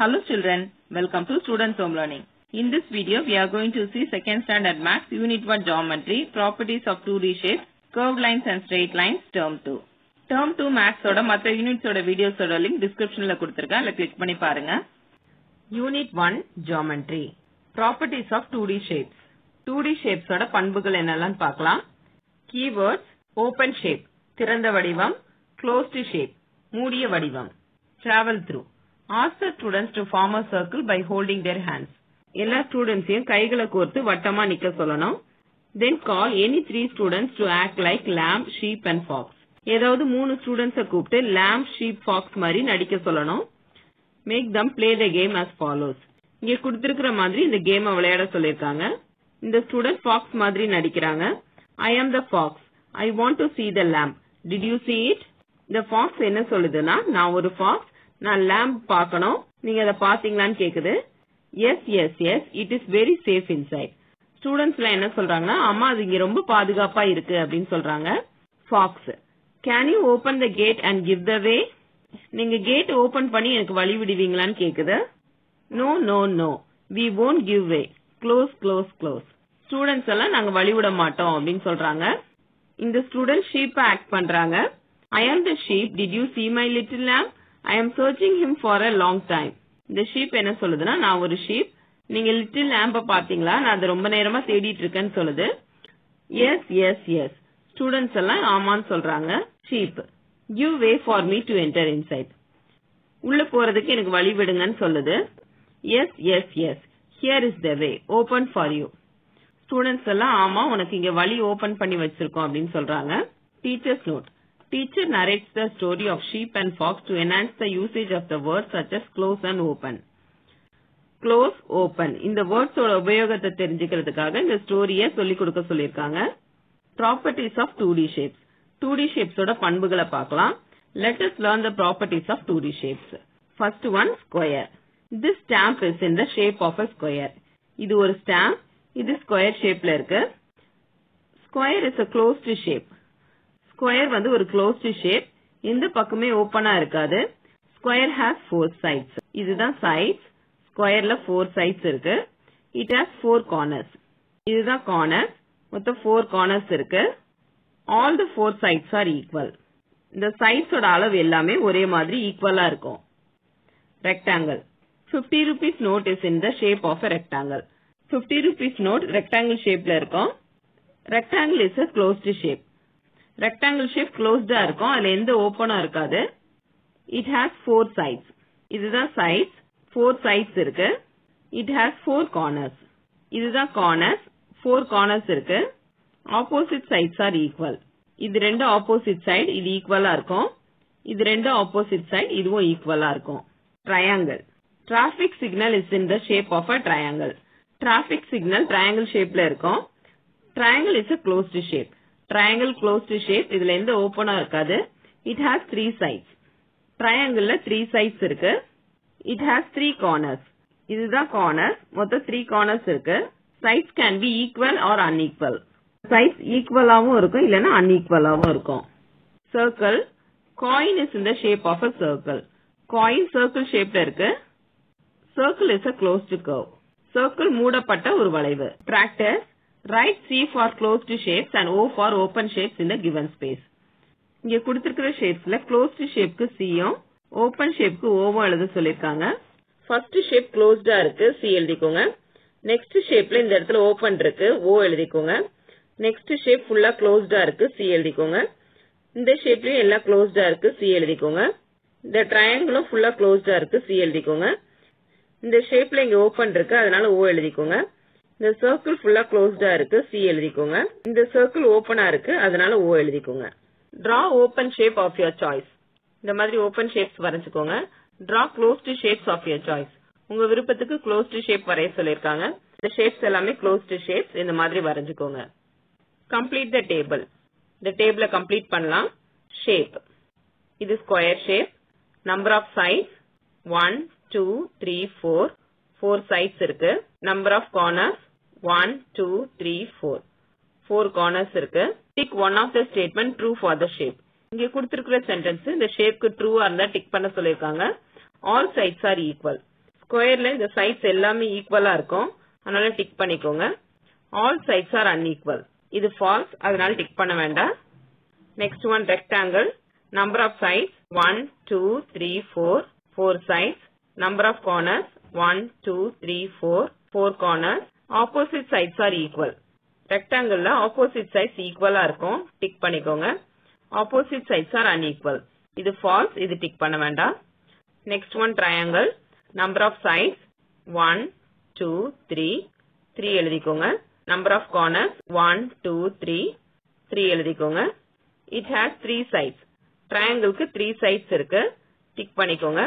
Hello children, welcome to Students Home Learning. In this video, we are going to see 2nd Standard Maths Unit 1 Geometry, Properties of 2D Shapes, Curved Lines and Straight Lines, Term 2. Term 2 Maths oda மற்ற units oda videos oda link descriptionல கொடுத்திருக்கேன். அதை click பண்ணி பாருங்க. Unit 1 Geometry, Properties of 2D Shapes. 2D Shapes oda பண்புகள் என்னெல்லாம் பார்க்கலாம். Keywords, Open Shape, திறந்த வடிவம், Closed Shape, மூடிய வடிவம். Travel through. Ask the students to form a circle by holding their hands. எல்லா ஸ்டூடெண்ட்ஸையும் கைகளை கோர்த்து வட்டமா நிக்க சொல்லணும். Then call any 3 students to act like lamb, sheep and fox. ஏதாவது 3 ஸ்டூடெண்ட்ஸை கூப்பிட்டு lamb, sheep, fox மாதிரி நடிக்க சொல்லணும். Make them play the game as follows. இங்க கொடுத்திருக்கிற மாதிரி இந்த கேமை விளையாட சொல்லிருக்காங்க. இந்த ஸ்டூடெண்ட் fox மாதிரி நடிக்கிறாங்க. I am the fox. I want to see the lamb. Did you see it? இந்த fox என்ன சொல்லுதுன்னா, நான் ஒரு fox, நான் lamb பார்க்கணும், நீங்க அதை பாத்தீங்களான்னு கேக்குது. Yes, yes, yes, it is very safe inside. ஸ்டூடெண்ட்ஸ்ல என்ன சொல்றாங்கன்னா, அம்மா அது இங்க ரொம்ப பாதுகாப்பா இருக்கு அப்படின்னு சொல்றாங்க. Fox, can you open the gate and give the way? நீங்க கேட் ஓபன் பண்ணி எனக்கு வழி விடுவீங்களான்னு கேக்குது. No, no, no, we won't give way. Close, close, close. Students எல்லாம் நாங்க வழி விட மாட்டோம் அப்படின்னு சொல்றாங்க. இந்த ஸ்டூடெண்ட் ஷீப் ஆக்ட் பண்றாங்க. I am the sheep. Did you see my little lamb? I am searching him for a long time. இந்த ஷீப் என்ன சொல்லுதுன்னா, நான் ஒரு ஷீப், நீங்க லிட்டில் லேம்ப பாத்தீங்களா, நான் அதை ரொம்ப நேரமா தேடிட்டு இருக்கேன்னு சொல்லுது. Yes, yes, yes. ஸ்டூடெண்ட்ஸ் எல்லாம் ஆமான்னு சொல்றாங்க. Sheep, give way for me to enter inside. உள்ள போறதுக்கு எனக்கு வழி விடுங்கன்னு சொல்லுது. Yes, yes, yes. Here is the way. Open for you. Students எல்லாம் ஆமா, உனக்கு இங்க வழி ஓபன் பண்ணி வச்சிருக்கோம் அப்படின்னு சொல்றாங்க. Teacher's note. Teacher narrates the story of sheep and fox to enhance the usage of the words such as close and open. Close, open. இந்த words ஓட உபயோகத்தை தெரிஞ்சுக்கிறதுக்காக இந்த ஸ்டோரியை சொல்லிக் கொடுக்க சொல்லிருக்காங்க. Properties of 2D shapes. 2D shapes ஓட பண்புகளை பார்க்கலாம். Let us learn the properties of 2D shapes. First one, square. This stamp is in the shape of a square. இது ஒரு stamp, இது square shapeல இருக்கு. Square is a closed shape. Square வந்து ஒரு closed shape. இந்த பக்கமே ஓபனா இருக்காது. Square has 4 sides. இதுதான் sides. Squareல 4 sides இருக்கு. It has 4 corners. இதுதான் corners. மொத்தம் 4 corners இருக்கு. All the 4 sides are equal. இந்த sides ஓட அளவு எல்லாமே ஒரே மாதிரி ஈக்குவலா இருக்கும். Rectangle. 50 rupees note is in the shape of a rectangle. 50 rupees note rectangle shapeல இருக்கும். Rectangle is a closed shape. Rectangle shape closed இருக்கும், அதுல எந்த ஓபனும் இருக்காது. It has 4 sides. இதுதான் sides, 4 sides இருக்கு. It has 4 corners. இதுதான் corners, 4 corners இருக்கு. Opposite sides are equal. இது ரெண்டு opposite side, இது ஈக்குவலா இருக்கும். இது ரெண்டு opposite side, இதுவும் ஈக்குவலா இருக்கும். Triangle. Traffic signal is in the shape of a triangle. Traffic signal triangle shapeல இருக்கும். Triangle is a closed shape. Triangle closed shape, இதுல எந்த ஓபனா இருக்காது. It has 3 sides. Triangleல 3 sides இருக்கு. It has 3 corners. இதுதான் corners, மொத்தம் 3 corners இருக்கு. Sides can be equal or unequal. Sides equalஆவும் இருக்கும், இல்லனா unequalஆவும் இருக்கும். Circle. Coin is in the shape of a circle. Coin circle shapeல இருக்கு. Circle is a closed curve. Circle மூடப்பட்ட ஒரு வளைவு. Practice. Write C for closed shapes and O for open shapes in the given space. இங்க கொடுத்திருக்கிற ஷேப்ஸ்ல closed shapeக்கு Cயும் open shapeக்கு Oவும் எழுத சொல்லிருக்காங்க. First shape closedஆ இருக்கு, C எழுதிக்கோங்க. Next shapeல இந்த இடத்துல open இருக்கு, O எழுதிக்கோங்க. Next shape ஃபுல்லா closedஆ இருக்கு, C எழுதிக்கோங்க. இந்த ஷேப்லயும் எல்லாம் closedஆ இருக்கு, C எழுதிக்கோங்க. இந்த triangleம் ஃபுல்லா closedஆ இருக்கு, C எழுதிக்கோங்க. இந்த ஷேப்ல இங்க open இருக்கு, அதனால O எழுதிக்கோங்க. இந்த சர்க்கிள் ஃபுல்லா closedஆ இருக்கு, C எழுதிக்கோங்க. இந்த சர்க்கிள் ஓபனா இருக்கு, அதனால O எழுதிக்கோங்க. Draw open shape of your choice. இந்த மாதிரி open shapes வரைஞ்சுக்கோங்க. Draw closed shapes of your choice. உங்க விருப்பத்துக்கு closed shape வரைய சொல்லிருக்காங்க. இந்த shapes எல்லாமே closed shapes, இந்த மாதிரி வரைஞ்சுக்கோங்க. Complete the table. இந்த டேபிள கம்ப்ளீட் பண்ணலாம். Shape. இது square shape. Number of sides 1, 2, 3, 4. 4 sides இருக்கு. Number of corners 1, 2, 3, 4. 4 corners இருக்கு. Tick one of the statement true for the shape. இங்க கொடுத்திருக்கிற சென்டென்ஸ் இந்த ஷேப்க்கு ட்ரூவா இருந்தா டிக் பண்ண சொல்லிருக்காங்க. All sides are equal. ஸ்கொயர்ல இந்த சைட்ஸ் எல்லாமே ஈக்குவலா இருக்கும். அதனால டிக் பண்ணிக்கோங்க. All sides are unequal. இது ஃபால்ஸ், அதனால டிக் பண்ண வேண்டாம். Next one rectangle. Number of sides 1 2 3 4 4 sides. Number of corners 1 2 3 4 4 corners. Opposite sides are equal. Rectangle la opposite sides equal ஆ இருக்கும். டிக் பண்ணிக்கோங்க. Opposite sides are unequal. இது false, இது tick பண்ண வேண்டாம். Next one triangle. Number of sides 1 2 3 3 எழுதிக்கோங்க. Number of corners 1 2 3 3 எழுதிக்கோங்க. It has 3 sides. Triangle க்கு 3 sides இருக்கு. டிக் பண்ணிக்கோங்க.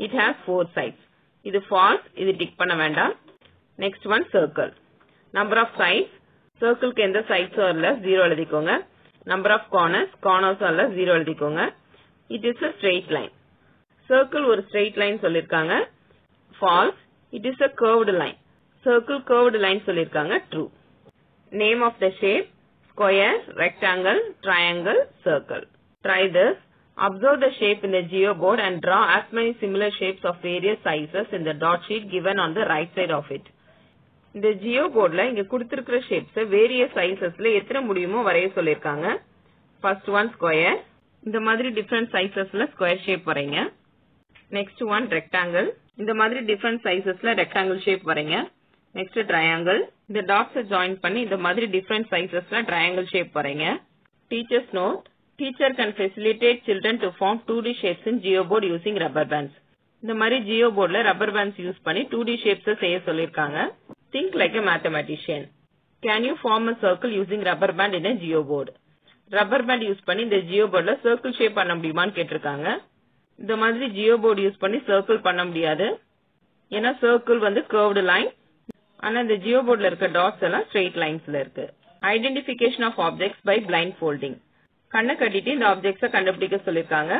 It has 4 sides. இது false, இது டிக் பண்ண வேண்டாம். Next one circle. Number of sides. Circle க்கு எந்த sides இல்ல 0 எழுதிக்கோங்க. Number of corners இல்ல 0 எழுதிக்கோங்க. It is a straight line. Circle ஒரு straight line சொல்லிருக்காங்க. False. It is a curved line. Circle curved line சொல்லிருக்காங்க. True. Name of the shape. Square, rectangle, triangle, circle. Try this. Observe the shape in the geoboard and draw as many similar shapes of various sizes in the dot sheet given on the right side of it. இந்த geoboardல இங்க கொடுத்திருக்கிற shapes various sizesல எத்தனை முடியுமோ வரைய சொல்லிருக்காங்க. First one square. இந்த மாதிரி different sizesல square shape வரைங்க. Next one rectangle. இந்த மாதிரி different sizesல rectangle shape வரைங்க. Next triangle. இந்த dots join பண்ணி இந்த மாதிரி different sizesல triangle shape வரைங்க. Teacher's note. Teacher can facilitate children to form 2D shapes in geoboard using rubber bands. இந்த மாதிரி geoboardல rubber bands use பண்ணி 2D shapes செய்ய சொல்லிருக்காங்க. Think like a mathematician. Can you form a circle using rubber band in a geoboard? Rubber band use பண்ணி இந்த geoboardல circle shape பண்ண முடியுமான்னு கேட்டிருக்காங்க. இந்த மாதிரி geoboard யூஸ் பண்ணி circle பண்ண முடியாது. ஏன்னா circle வந்து curved line. ஆனா இந்த geoboardல இருக்க dots எல்லாம் straight linesல இருக்கு. Identification of objects by blindfolding. கண்ணை கட்டிட்டு இந்த ஆப்ஜெக்ட்ஸை கண்டுபிடிக்க சொல்லிருக்காங்க.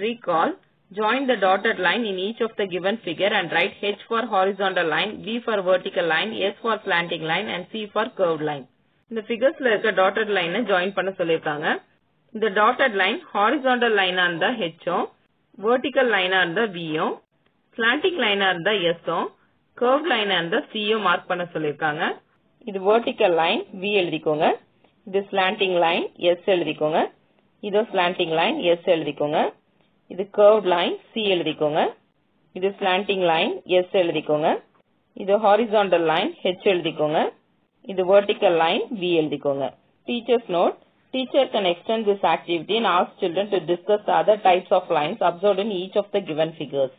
Recall. Join the dotted line in each of the given figure and write H for horizontal line, V for vertical line, S for slanting line and C for curved line. இந்த figuresல இருக்க dotted line join பண்ண சொல்லிருக்காங்க. இந்த dotted line horizontal line இருந்தா Hம், vertical line இருந்தா Vயும், slanting line இருந்தா Sம், curved line இருந்தா Cயும் mark பண்ண சொல்லிருக்காங்க. இது vertical line V எழுதிக்கோங்க. இது slanting line S எழுதிக்கோங்க. இது slanting line S எழுதிக்கோங்க. இது curved line C எழுதிக்கோங்க. இது slanting line S எழுதிக்கோங்க. இது horizontal line H எழுதிக்கோங்க. இது vertical line V எழுதிக்கோங்க. Teacher's note. Teacher can extend this activity and ask children to discuss the other types of lines observed in each of the given figures.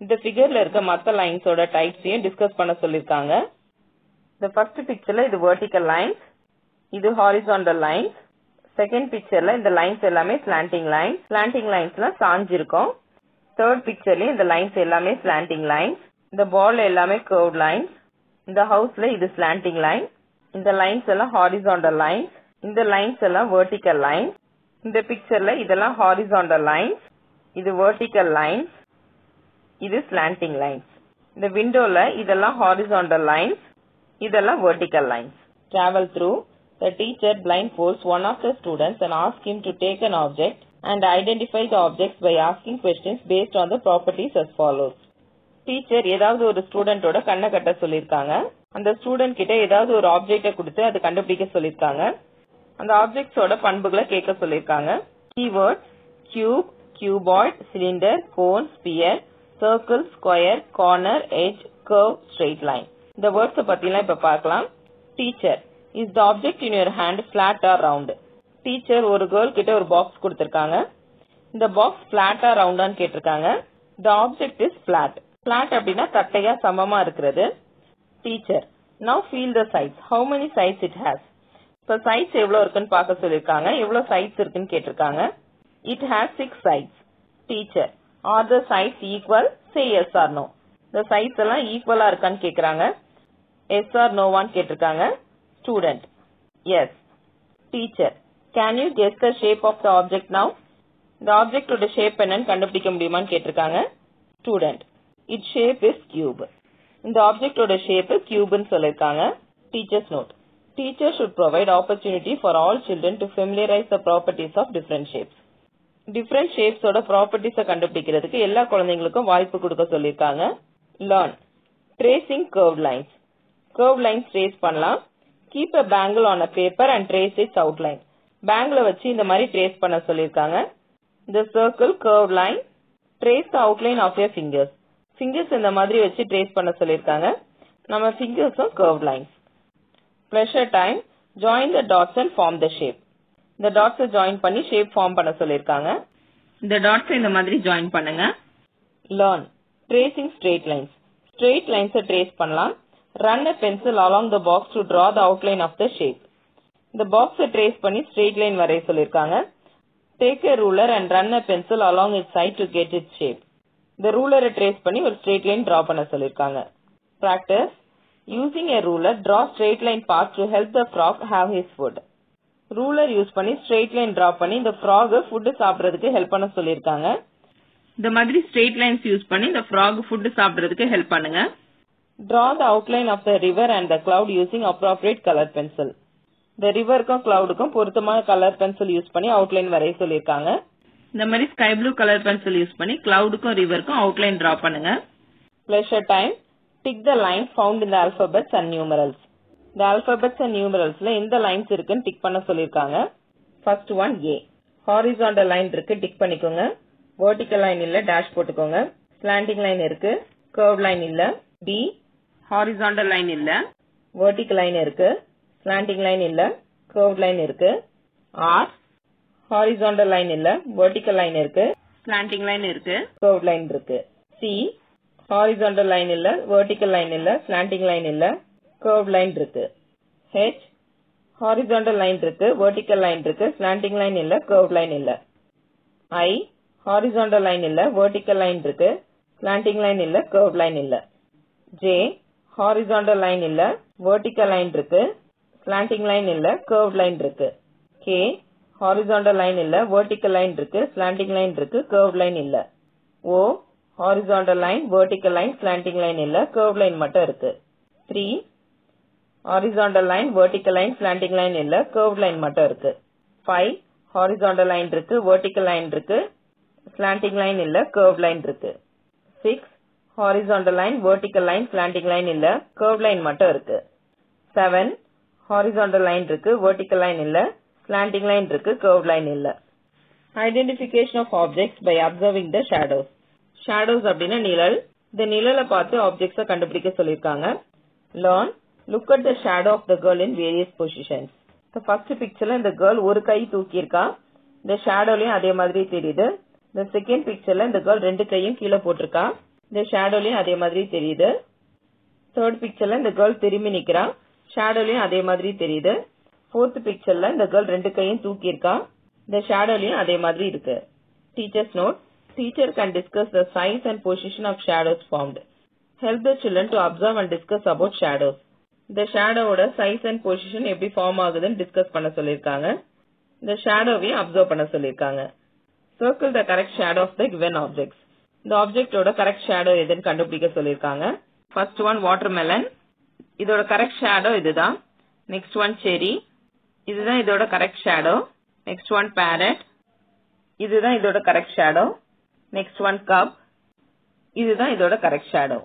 இந்த figureல இருக்க மத்த linesோட typesையும் discuss பண்ண சொல்லிருக்காங்க. The first pictureல இது vertical lines, இது horizontal lines. Second pictureல இந்த lines எல்லாமே slanting lines. Slanting linesல சாஞ்சு இருக்கும். Third pictureல இந்த lines எல்லாமே slanting lines. இந்த ball எல்லாமே curved lines. இந்த houseல இது slanting line. இந்த lines எல்லாம் horizontal lines. இந்த lines எல்லாம் vertical lines. இந்த pictureல இதெல்லாம் horizontal lines. இது vertical lines. இது slanting lines. இந்த windowல இதெல்லாம் horizontal lines. இதெல்லாம் vertical lines. Travel through. The teacher blindfolds one of the students and asks him to take an object and identify the objects by asking questions based on the properties as follows. Teacher ஏதாவது ஒரு ஸ்டூடெண்டோட கண்ணை கட்ட சொல்லிருக்காங்க. அந்த student கிட்ட ஏதாவது ஒரு ஆப்ஜெக்ட்டை கொடுத்து அதை கண்டுபிடிக்க சொல்லிருக்காங்க. அந்த ஆப்ஜெக்ட்ஸோட பண்புகளை கேட்க சொல்லிருக்காங்க. Keywords: cube, cuboid, cylinder, cone, sphere, circle, square, corner, edge, curve, straight line. இந்த வேர்ட்ஸ் பத்திலாம் இப்ப பார்க்கலாம். Teacher. Is the object in your hand flat or round? Teacher ஒரு girl கிட்ட ஒரு பாக்ஸ் கொடுத்திருக்காங்க. இந்த பாக்ஸ் flat or round ஆன்னு கேட்டிருக்காங்க. The object is flat. Flat அப்படின்னா தட்டையா சமமா இருக்கிறது. Teacher. Now feel the sides. How many sides it has? இப்ப sides எவ்வளவு இருக்குன்னு பார்க்க சொல்லிருக்காங்க. எவ்வளவு sides இருக்குன்னு கேட்டிருக்காங்க. It has 6 sides. Teacher. Are the sides equal? Say yes or no. The sides எல்லாம் ஈக்குவலா இருக்கான்னு கேக்குறாங்க. Yes or no வான்னு கேட்டிருக்காங்க. Student. Yes. Teacher. Can you guess the shape of the object now? The object ஓட shape என்னன்னு கண்டுபிடிக்க முடியுமான்னு கேட்டிருக்காங்க. Student. Its shape is cube. இந்த object ஓட shape cubeன்னு சொல்லிருக்காங்க. Teacher's note. Teacher should provide opportunity for all children to familiarize the properties of different shapes. Different shapes ஓட properties கண்டுபிடிக்கிறதுக்கு எல்லா குழந்தைகளுக்கும் வாய்ப்பு கொடுக்க சொல்லிருக்காங்க. Learn. Tracing curved lines. Curved lines trace பண்ணலாம். Keep a bangle on a paper and trace its outline. Bangle வச்சு இந்த மாதிரி trace பண்ண சொல்லிருக்காங்க. The circle curved line. Trace the outline of your fingers. Fingers இந்த மாதிரி வச்சு trace பண்ண சொல்லிருக்காங்க. நம்ம fingers curved lines. Pleasure time. Join the dots and form the shape. இந்த dots join பண்ணி shape form பண்ண சொல்லிருக்காங்க. இந்த dots இந்த மாதிரி join பண்ணுங்க. Learn. Tracing straight lines. Straight lines trace பண்ணலாம். Run a pencil along the box to draw the outline of the shape. இந்த box trace பண்ணி straight line வரைய சொல்லிருக்காங்க. Take a ruler and run a pencil along its side to get its shape. இந்த ruler trace பண்ணி ஒரு straight line draw பண்ண சொல்லிருக்காங்க. Practice. Using a ruler, draw straight line path to help the frog have his food. Ruler use பண்ணி straight line draw பண்ணி இந்த frog food சாப்பிடுறதுக்கு help பண்ண சொல்லிருக்காங்க. இந்த மாதிரி straight lines use பண்ணி இந்த frog food சாப்பிடுறதுக்கு help பண்ணுங்க. Draw the outline of the river and the cloud using appropriate color pencil. The riverக்கும் cloudக்கும் பொருத்தமான color pencil use பண்ணி outline வரைய சொல்லிருக்காங்க. இந்த மாதிரி sky blue color pencil use பண்ணி cloudக்கும் riverக்கும் outline draw பண்ணுங்க. Pleasure time. Tick the lines found in the alphabets and numerals. The alphabets and numeralsல எந்த lines இருக்குன்னு டிக் பண்ண சொல்லிருக்காங்க. First one A. Horizontal line இருக்கு, டிக் பண்ணிக்கோங்க. Vertical line இல்ல, dash போட்டுக்கோங்க. Slanting line இருக்கு, curved line இல்ல. B. Horizontal line இல்ல, vertical line இருக்கு. Slanting line இல்ல, curved line இருக்கு. R. Horizontal line இல்ல, vertical line இருக்கு. Slanting line இருக்கு, curved line இருக்கு. C. Horizontal line இல்ல, vertical line இல்ல, slanting line இல்ல, curved line இருக்கு. H. Horizontal line இருக்கு, vertical line இருக்கு, slanting line இல்ல, curved line இல்ல. I. Horizontal line இல்ல, vertical line இருக்கு, slanting line இல்ல, curved line இல்ல. J. Horizontal line இல்ல, vertical line இருக்கு, slanting line இல்ல, curved line இருக்கு. K. Horizontal line இல்ல, vertical line இருக்கு, slanting line இருக்கு, curved line இல்ல. O. Horizontal line, vertical line, slanting line இல்ல, curved line மட்டும் இருக்கு. 3. Horizontal line, vertical line, slanting line இல்ல, curved line மட்டும் இருக்கு. 5. Horizontal line இருக்கு, vertical line இருக்கு, slanting line இல்ல, curved line இருக்கு. 6. Horizontal line, vertical line, slanting line இல்ல, curved line மட்டும் இருக்கு. 7. Horizontal line இருக்கு, vertical line இல்ல, slanting line இருக்கு, curved line இல்ல. Identification of objects by observing the shadows. Shadows அப்படின்னா நிழல். இந்த நிழலை பார்த்து objects கண்டுபிடிக்க சொல்லிருக்காங்க. Learn. Look at the shadow of the girl in various positions. The first pictureல இந்த girl ஒரு கை தூக்கி இருக்கா. இந்த shadowலயும் அதே மாதிரி தெரியுது. The second pictureல இந்த girl ரெண்டு கையும் கீழே போட்டிருக்கா. இந்த shadowலயும் அதே மாதிரி தெரியுது. Third pictureல இந்த girl திரும்பி நிக்கிறா. Shadowலயும் அதே மாதிரி தெரியுது. Fourth pictureல இந்த girl ரெண்டு கையும் தூக்கி இருக்கா. இந்த shadowலயும் அதே மாதிரி இருக்கு. Teacher's note. Teacher can discuss the size and position of shadows formed. Help the children to observe and discuss about shadows. The shadow ஓட size and position எப்படி form ஆகுதுன்னு discuss பண்ண சொல்லிருக்காங்க. இந்த shadowவை observe பண்ண சொல்லிருக்காங்க. Circle the correct shadow of the given objects. இந்த object ஓட correct shadow எதுன்னு கண்டுபிடிக்க சொல்லிருக்காங்க. First one watermelon. இதோட correct shadow இதுதான். Next one cherry. இதுதான் இதோட correct shadow. Next one parrot. இதுதான் இதோட correct shadow. Next one cup. இதுதான் இதோட correct shadow.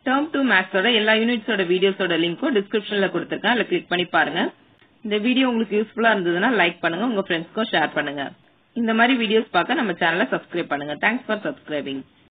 Term 2 Maths ஓட எல்லா யூனிட்ஸ் ஓட வீடியோஸ் ஓட லிங்க்கும் டிஸ்கிரிப்ஷன்ல கொடுத்திருக்கேன். அதுல கிளிக் பண்ணி பாருங்க. இந்த வீடியோ உங்களுக்கு யூஸ்ஃபுல்லா இருந்ததுன்னா லைக் பண்ணுங்க, உங்க ஃப்ரெண்ட்ஸ்க்கும் ஷேர் பண்ணுங்க. இந்த மாதிரி வீடியோஸ் பார்க்க நம்ம சேனலை சப்ஸ்கிரைப் பண்ணுங்க. Thanks for subscribing.